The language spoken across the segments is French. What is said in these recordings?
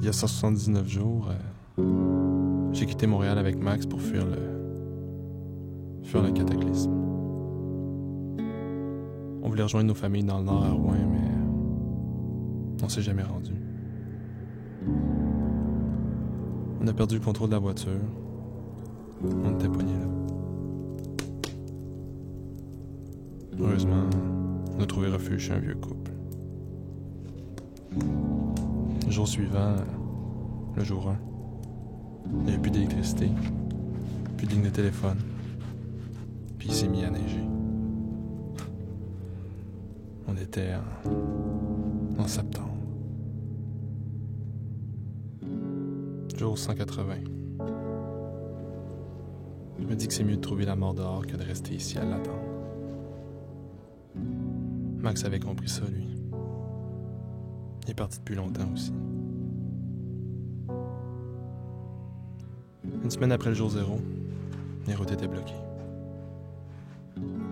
Il y a 179 jours, j'ai quitté Montréal avec Max pour fuir le cataclysme. On voulait rejoindre nos familles dans le nord à Rouen, mais on s'est jamais rendu. On a perdu le contrôle de la voiture. On était pognés là. Heureusement, on a trouvé refuge chez un vieux couple. Le jour suivant, le jour 1, il n'y avait plus d'électricité, plus de ligne de téléphone, puis il s'est mis à neiger. On était en septembre. Jour 180. Je me dis que c'est mieux de trouver la mort dehors que de rester ici à l'attendre. Max avait compris ça, lui. Il est parti depuis longtemps aussi. Une semaine après le jour 0, les routes étaient bloquées.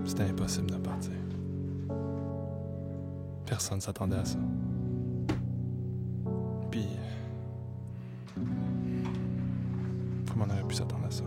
C'était impossible de partir. Personne ne s'attendait à ça. Puis, comment on aurait pu s'attendre à ça?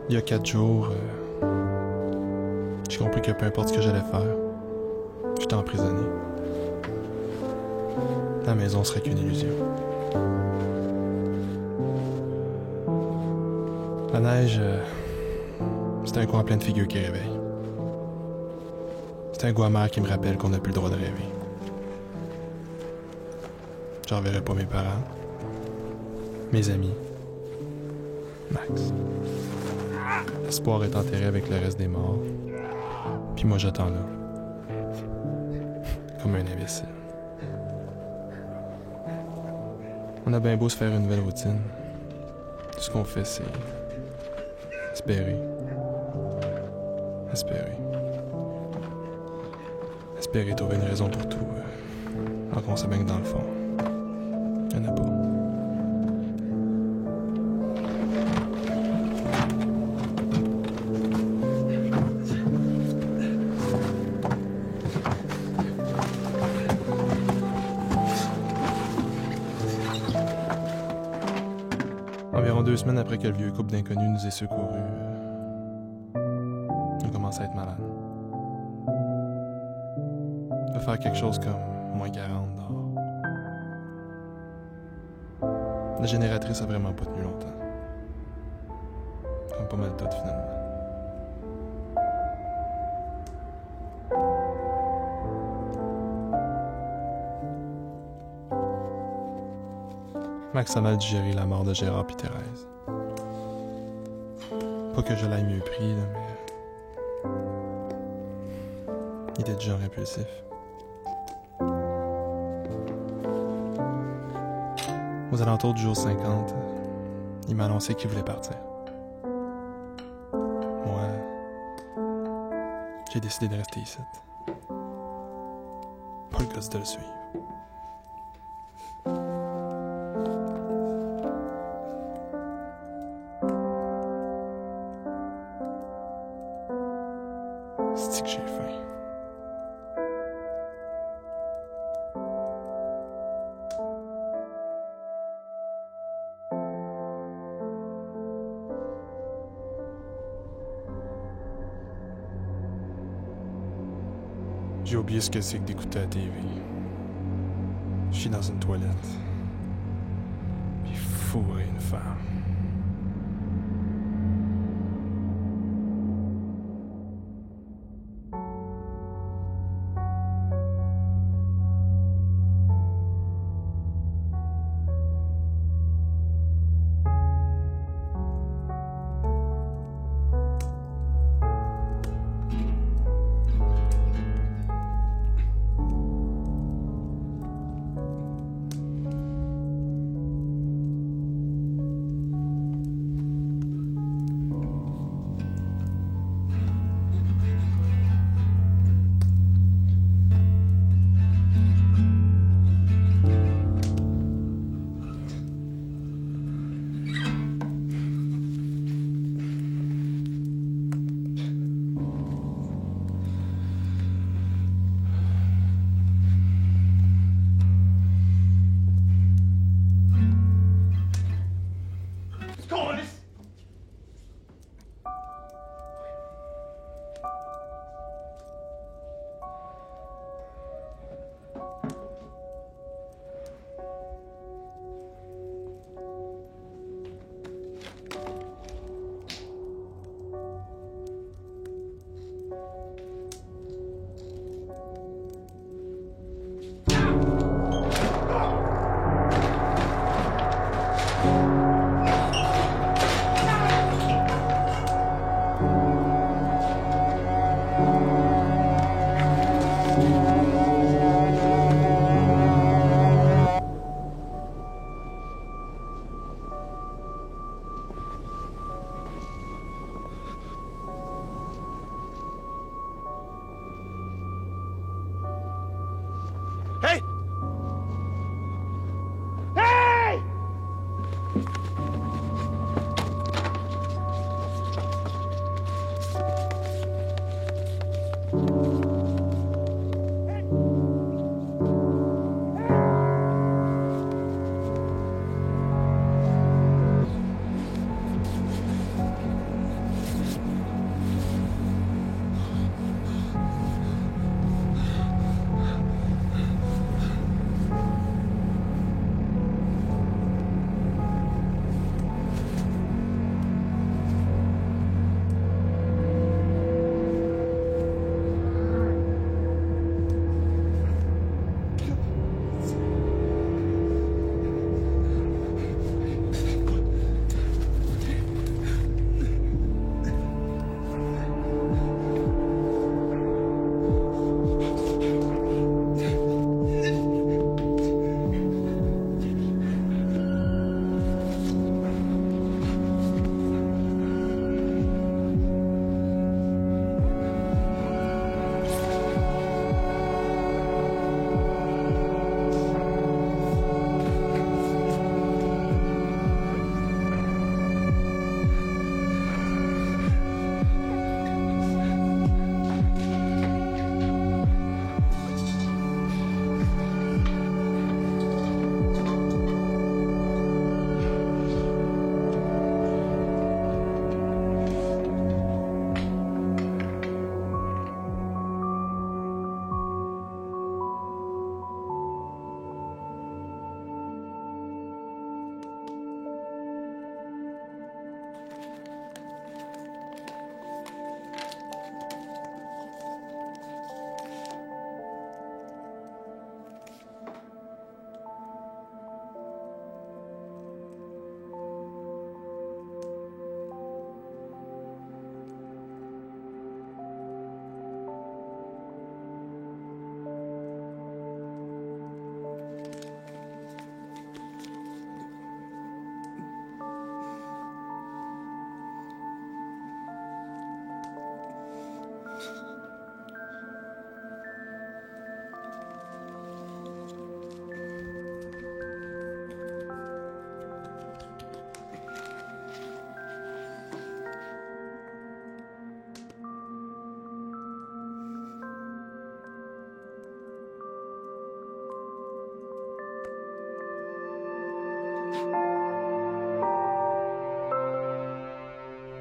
Il y a 4 jours, j'ai compris que peu importe ce que j'allais faire, j'étais emprisonné. La maison serait qu'une illusion. La neige, c'est un coin plein de figures qui réveille. C'est un goût amer qui me rappelle qu'on n'a plus le droit de rêver. Je reverrai pas mes parents, mes amis, Max. L'espoir est enterré avec le reste des morts, puis moi j'attends là, comme un imbécile. On a bien beau se faire une nouvelle routine. Tout ce qu'on fait, c'est espérer. Espérer. Espérer trouver une raison pour tout. Alors qu'on sait bien que dans le fond, il n'y en a pas. Environ 2 semaines après que le vieux couple d'inconnus nous ait secourus, on commence à être malade. On va faire quelque chose comme moins 40 dehors. La génératrice a vraiment pas tenu longtemps. Comme pas mal tout finalement. Max a mal digéré la mort de Gérard et Thérèse. Pas que je l'aille mieux pris, là, mais... il était du genre impulsif. Aux alentours du jour 50, il m'a annoncé qu'il voulait partir. Moi, j'ai décidé de rester ici. Pas le gosse de le suivre. C'est que j'ai faim. J'ai oublié ce que c'est que d'écouter la TV. Je suis dans une toilette. Puis fourrer une femme.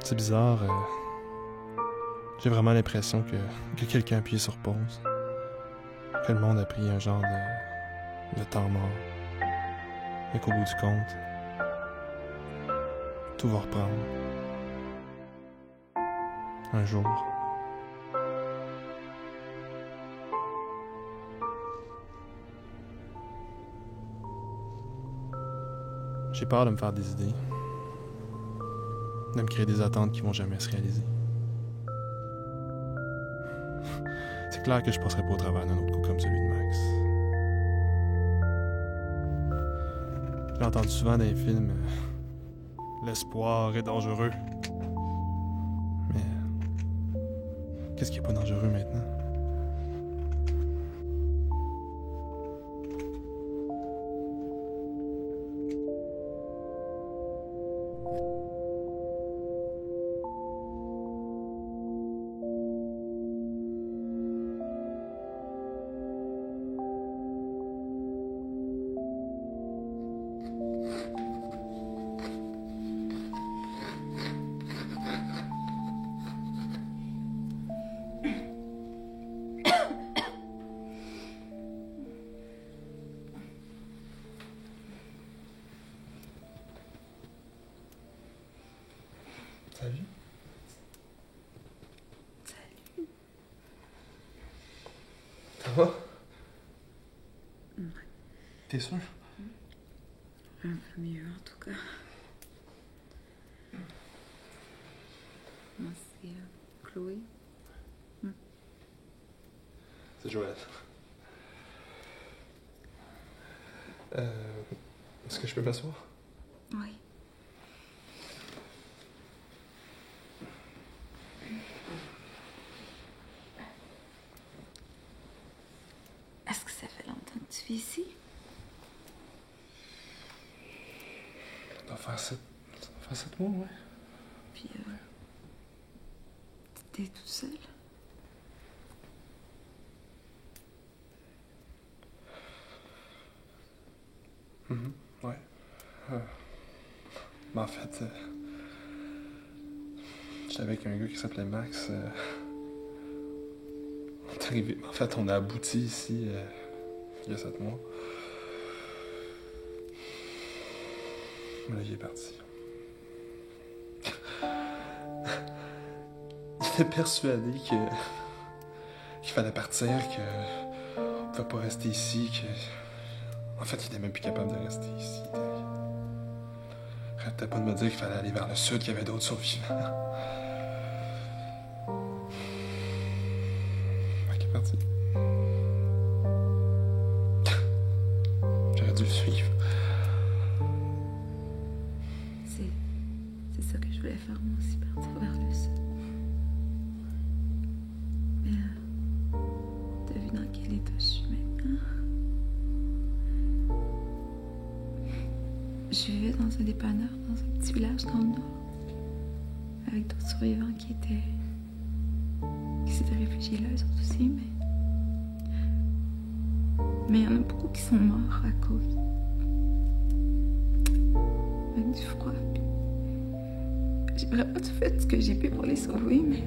C'est bizarre. J'ai vraiment l'impression que quelqu'un a appuyé sur pause. Que le monde a pris un genre de temps mort. Et qu'au bout du compte, tout va reprendre. Un jour. J'ai peur de me faire des idées. De me créer des attentes qui vont jamais se réaliser. C'est clair que je passerai pas au travers d'un autre coup comme celui de Max. J'ai entendu souvent dans les films l'espoir est dangereux. Mais qu'est-ce qui est pas dangereux maintenant? Salut. Salut. Ça va? Ouais. T'es sûr? Un peu mieux, en tout cas. Moi, c'est Chloé. C'est Joël. Est-ce que je peux m'asseoir? Oui. Est-ce que ça fait longtemps que tu vis ici? Ça va faire 7 mois, ouais. Puis, t'es tout seul? Ouais. Mais en fait, j'étais avec un gars qui s'appelait Max. On est arrivé. En fait, on a abouti ici il y a 7 mois. Mais là, il est parti. Il était persuadé qu'il fallait partir, qu'on pouvait pas rester ici, que... En fait, il était même plus capable de rester ici. Il arrêtait pas de me dire qu'il fallait aller vers le sud, qu'il y avait d'autres survivants. Fait qu'il est parti. J'aurais dû le suivre. C'est ça que je voulais faire, moi aussi, partir vers le sud. Mais, t'as vu dans quel état je suis maintenant? Je vivais dans un dépanneur, dans un petit village dans le nord, avec d'autres survivants qui s'étaient réfugiés là, eux autres aussi, mais il y en a beaucoup qui sont morts à cause avec du froid. J'ai vraiment tout fait ce que j'ai pu pour les sauver, mais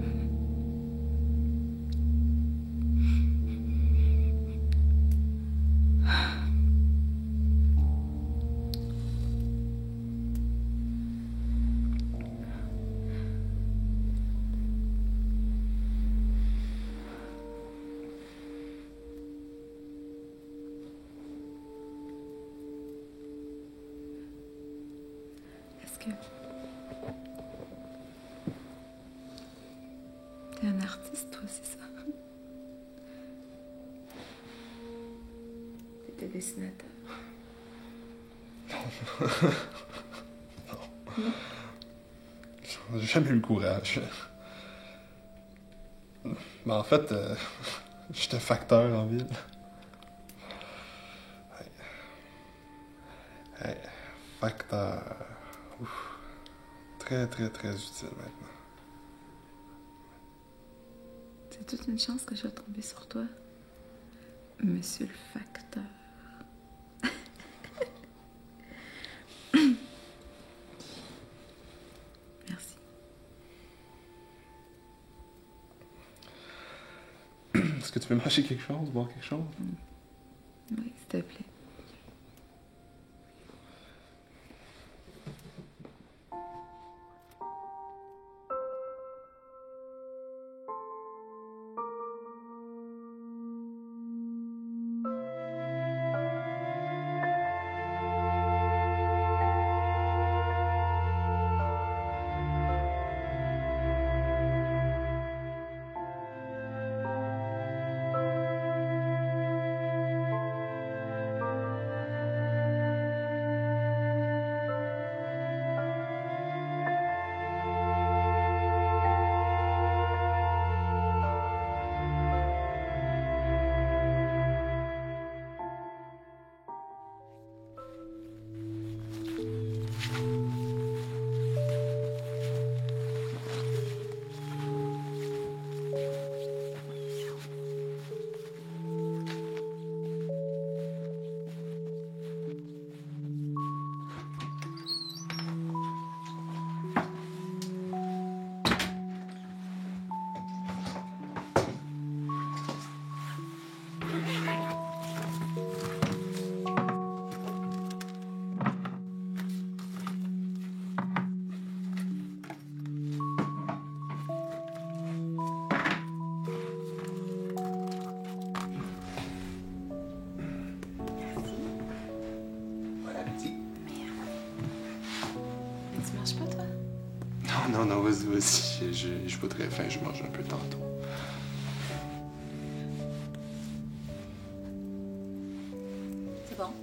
est-ce que t'es un artiste, toi, c'est ça? T'étais dessinateur. Non. J'ai jamais eu le courage. Mais en fait, j'étais facteur en ville. Hey, facteur. Ouf. Très, très, très utile maintenant. C'est toute une chance que je sois tombée sur toi, monsieur le facteur. Merci. Est-ce que tu veux manger quelque chose, boire quelque chose? Oui, s'il te plaît. Non, vas-y. Je suis pas très faim, je mange un peu tantôt. C'est bon.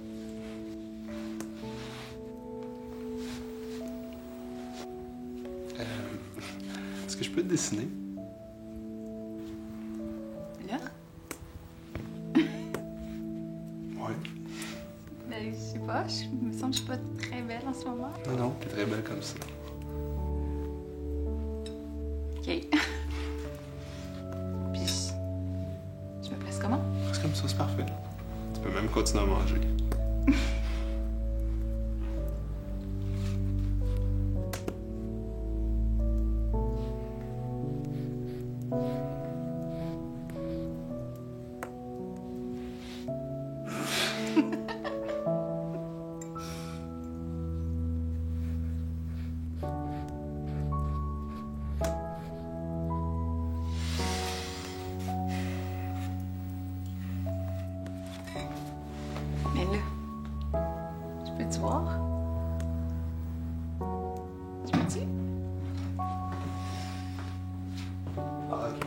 Est-ce que je peux te dessiner? Là? Ouais. Ben, je sais pas, je me sens que je suis pas très belle en ce moment. Non, t'es très belle comme ça. OK. Puis, je me place comment? C'est comme ça, c'est parfait. Tu peux même continuer à manger. Mais là, je peux-tu voir? Tu peux-tu? Ah, OK.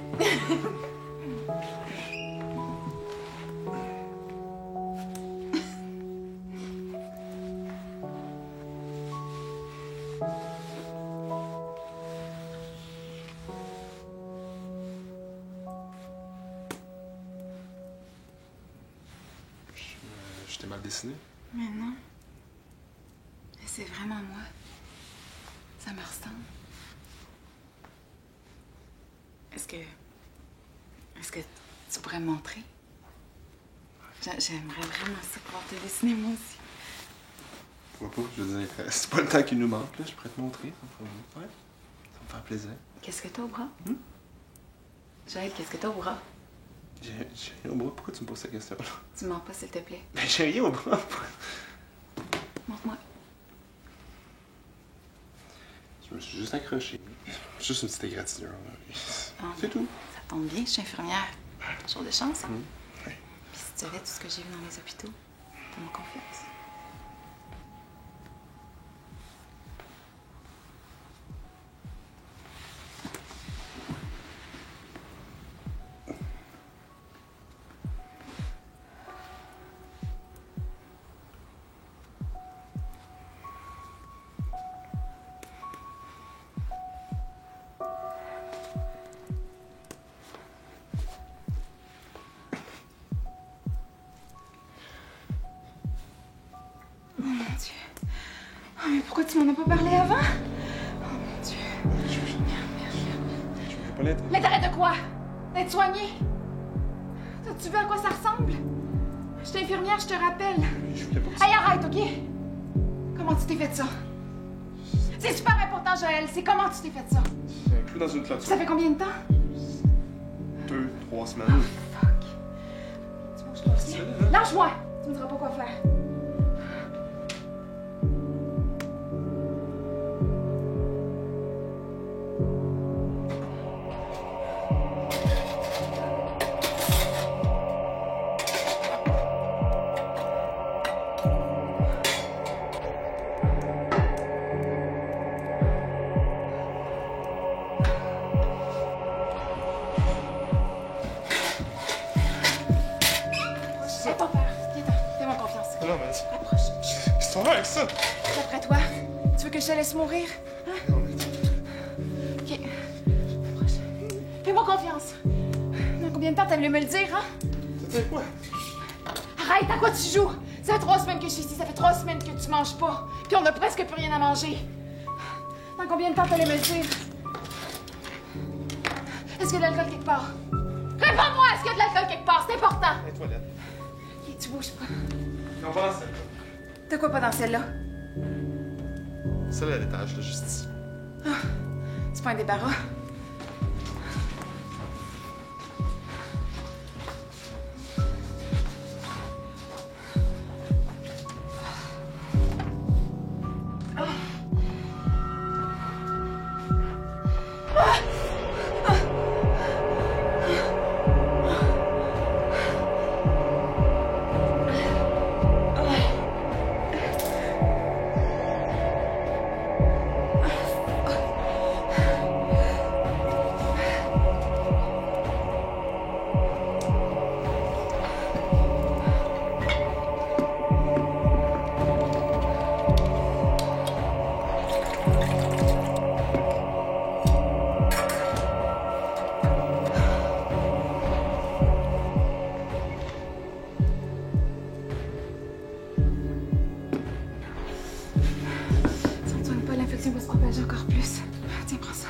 Je t'ai mal dessiné? Mais non. Mais c'est vraiment moi. Ça me ressemble. Est-ce que tu pourrais me montrer? J'aimerais vraiment ça pouvoir te dessiner moi aussi. Pourquoi pas? Je veux dire, c'est pas le temps qu'il nous manque, là. Je pourrais te montrer. Ouais. Ça va me faire plaisir. Qu'est-ce que t'as au bras? Joël, qu'est-ce que t'as au bras? J'ai rien au bras. Pourquoi tu me poses cette question-là? Tu mens pas, s'il te plaît. Ben, j'ai rien au bras. Montre-moi. Je me suis juste accroché. Juste une petite égratignure, là. Ah, C'est tout. Ça tombe bien, je suis infirmière. Jour de chance, hein? Ouais. Puis si tu savais tout ce que j'ai vu dans les hôpitaux, fais-moi confiance. Oh mon Dieu. Oh, mais pourquoi tu m'en as pas parlé avant? Oh mon Dieu. Je voulais pas l'être. Mais t'arrêtes de quoi? D'être soignée? T'as-tu vu à quoi ça ressemble? Je suis infirmière, je te rappelle. Je voulais pas que Hey, arrête, OK? Comment tu t'es fait ça? C'est super important, Joël. C'est comment tu t'es fait ça? c'est inclus dans une clôture. Ça fait combien de temps? 2, 3 semaines. Oh, fuck. Qu'est-ce que tu fais là? Lâche-moi! Tu me diras pas quoi faire. J'ai pas peur. Viens-t'en. Fais-moi confiance. Non, mais. Approche. Qu'est-ce que tu vas avec ça? D'après toi, tu veux que je te laisse mourir? Hein? Non, mais. Ok. Approche. Fais-moi confiance. Dans combien de temps t'as voulu me le dire, hein? C'était quoi? Arrête, à quoi tu joues? Ça fait 3 semaines que je suis ici, ça fait 3 semaines que tu manges pas. Puis on a presque plus rien à manger. Dans combien de temps t'allais me le dire? Est-ce qu'il y a de l'alcool quelque part? Réponds-moi, est-ce qu'il y a de l'alcool quelque part? C'est important. Les toilettes. Ok, tu bouges pas. On va dans celle-là. De quoi pas dans celle-là? Celle à l'étage, là, juste ici. C'est pas un débarras. Si on ne soigne pas, l'infection va se propager encore plus. Tiens, prends ça.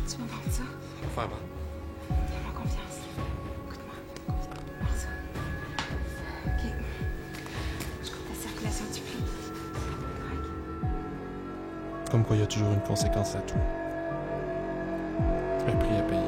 Tu vas prendre ça? Faire mal. Fais-moi confiance. Écoute-moi. Prends ça. Ok. Je coupe la circulation du pli. Correct? Comme quoi, il y a toujours une conséquence à tout. Un prix à payer.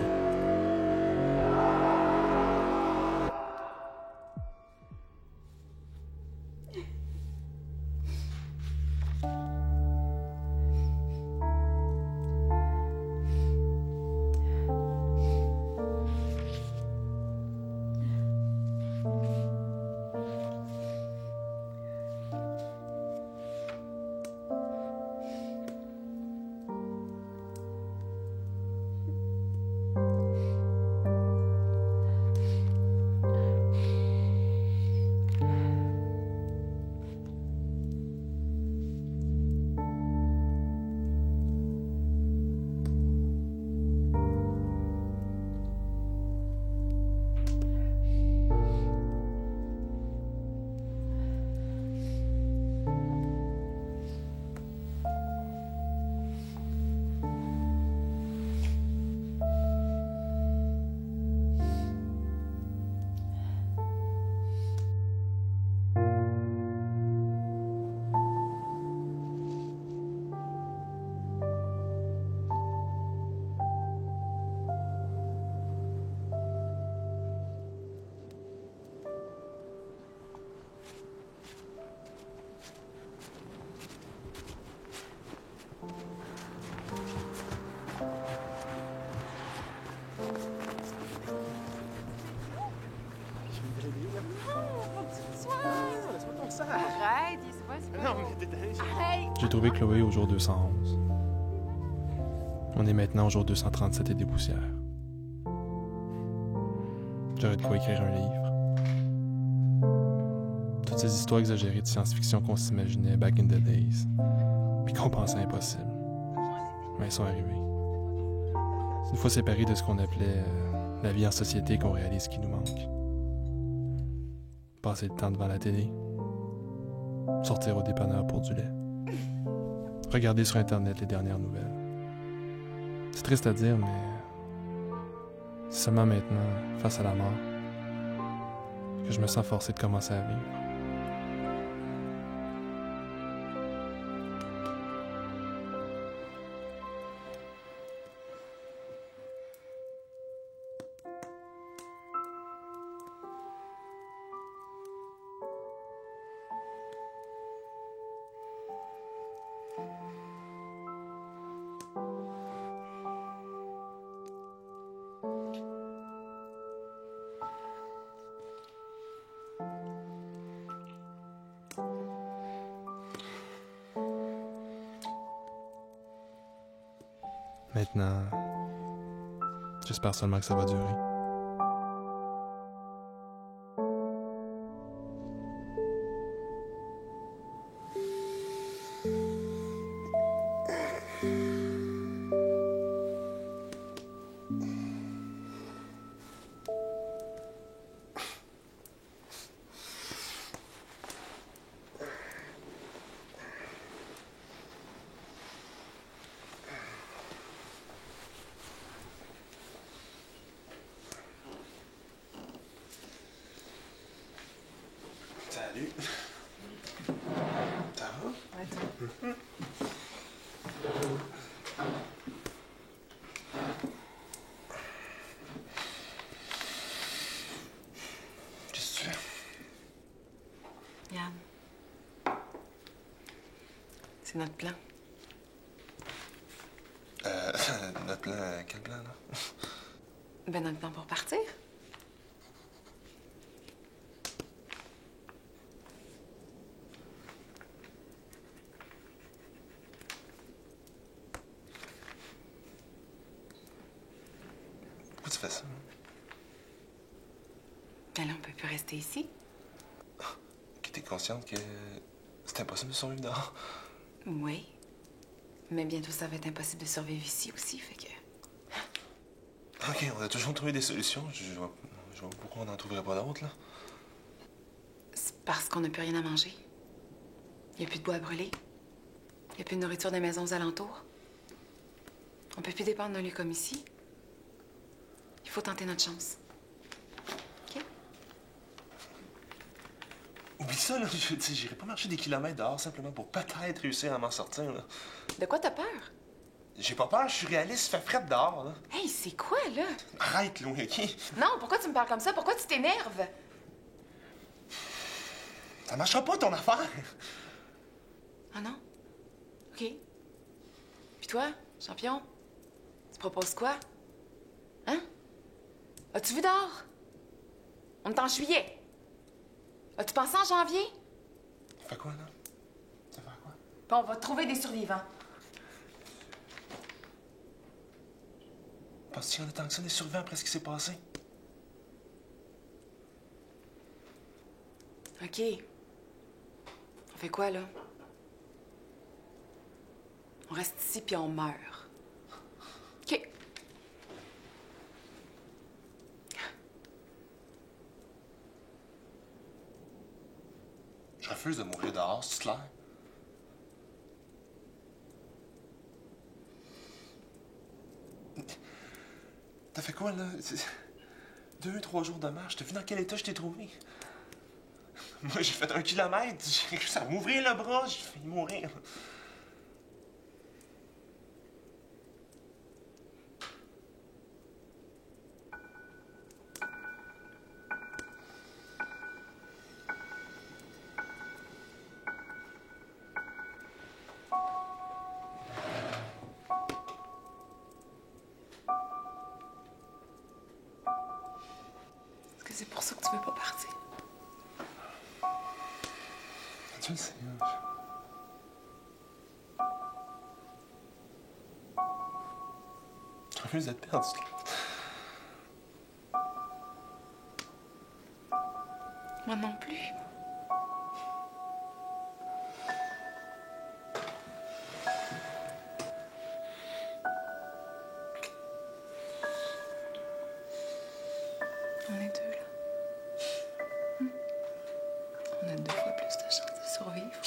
Arrête, c'est pas super. Non, mais t'es allé. Arrête! J'ai trouvé Chloé au jour 211. On est maintenant au jour 237 et des poussières. J'aurais de quoi écrire un livre. Toutes ces histoires exagérées de science-fiction qu'on s'imaginait back in the days, puis qu'on pensait impossible. Mais elles sont arrivées. Une fois séparés de ce qu'on appelait la vie en société, qu'on réalise ce qui nous manque. Passer le temps devant la télé. Sortir au dépanneur pour du lait. Regarder sur Internet les dernières nouvelles. C'est triste à dire, mais C'est seulement maintenant, face à la mort, que je me sens forcé de commencer à vivre. Maintenant, j'espère seulement que ça va durer. Salut. Ça va? Ouais, toi. Qu'est-ce que tu fais? Yann. C'est notre plan. Notre plan, quel plan, là? Ben, notre plan pour partir. Pourquoi tu fais ça? Ben là, on peut plus rester ici. Que t'es consciente que c'est impossible de survivre dehors? Oui. Mais bientôt, ça va être impossible de survivre ici aussi, fait que... OK, on a toujours trouvé des solutions. Je vois pas pourquoi on n'en trouverait pas d'autres, là. C'est parce qu'on n'a plus rien à manger. Il n'y a plus de bois à brûler. Il n'y a plus de nourriture dans les maisons aux alentours. On peut plus dépendre d'un lieu comme ici. Il faut tenter notre chance. OK? Oublie ça, là. J'irai pas marcher des kilomètres dehors simplement pour peut-être réussir à m'en sortir, là. De quoi t'as peur? J'ai pas peur, je suis réaliste, il fait fret dehors, là. Hey, c'est quoi, là? Arrête, Louis, OK? Non, pourquoi tu me parles comme ça? Pourquoi tu t'énerves? Ça marchera pas, ton affaire. Ah non? OK. Puis toi, champion? Tu proposes quoi? Hein? As-tu vu dehors? On est en juillet. As-tu pensé en janvier? Ça fait quoi, là? Ça fait quoi? Puis on va trouver des survivants. Penses-tu qu'il y en a tant que ça, des survivants après ce qui s'est passé? OK. On fait quoi, là? On reste ici puis on meurt. OK. Je refuse de mourir dehors, c'est clair? T'as fait quoi, là? 2-3 jours de marche. T'as vu dans quel état je t'ai trouvé? Moi, j'ai fait 1 kilomètre. J'ai réussi à m'ouvrir le bras. J'ai failli mourir. Est-ce que c'est pour ça que tu veux pas partir? Tu le sais, hein? Je refuse d'être perdu. Moi non plus. On est deux, là. On a 2 fois plus de chances de survivre.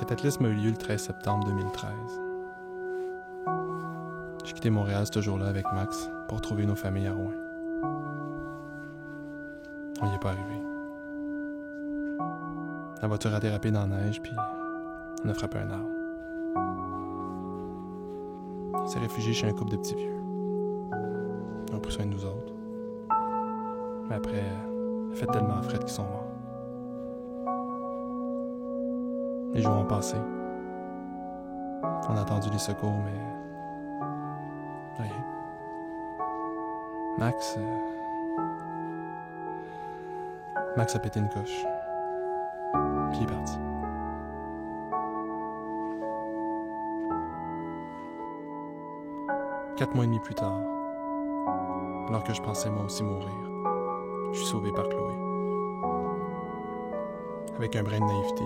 cataclysme a eu lieu le 13 septembre 2013. J'ai quitté Montréal ce jour-là avec Max pour trouver nos familles à Rouen. On n'y est pas arrivé. La voiture a dérapé dans la neige, puis on a frappé un arbre. On s'est réfugié chez un couple de petits vieux. Ils ont pris soin de nous autres. Mais après, il a fait tellement frais qu'ils sont morts. Les jours ont passé. On a attendu les secours, mais rien. Max a pété une coche. Puis il est parti. Quatre mois et demi plus tard, alors que je pensais moi aussi mourir, je suis sauvé par Chloé. Avec un brin de naïveté,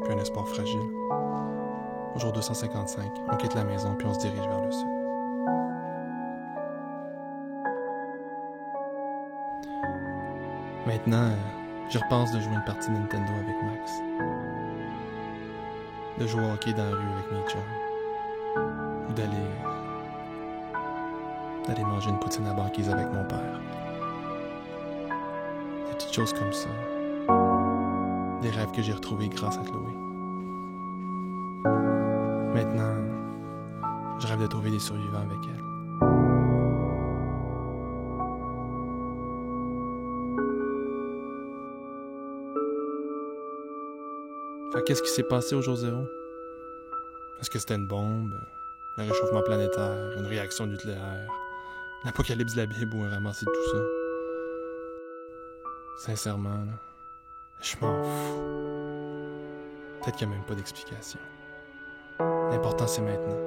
puis un espoir fragile. Au jour 255, on quitte la maison puis on se dirige vers le sud. Maintenant, je repense de jouer une partie de Nintendo avec Max. De jouer au hockey dans la rue avec mes chums. Ou d'aller manger une poutine à banquise avec mon père. Des petites choses comme ça. Des rêves que j'ai retrouvés grâce à Chloé. Maintenant, je rêve de trouver des survivants avec elle. Fait qu'est-ce qui s'est passé au jour zéro? Est-ce que c'était une bombe, un réchauffement planétaire, une réaction nucléaire, l'apocalypse de la Bible ou un ramassis de tout ça? Sincèrement, là, je m'en fous. Peut-être qu'il n'y a même pas d'explication. L'important, c'est maintenant.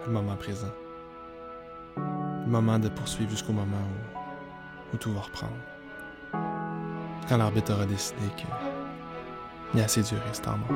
Le moment présent. Le moment de poursuivre jusqu'au moment où tout va reprendre. Quand l'arbitre aura décidé qu'il y a assez duré ce temps mort.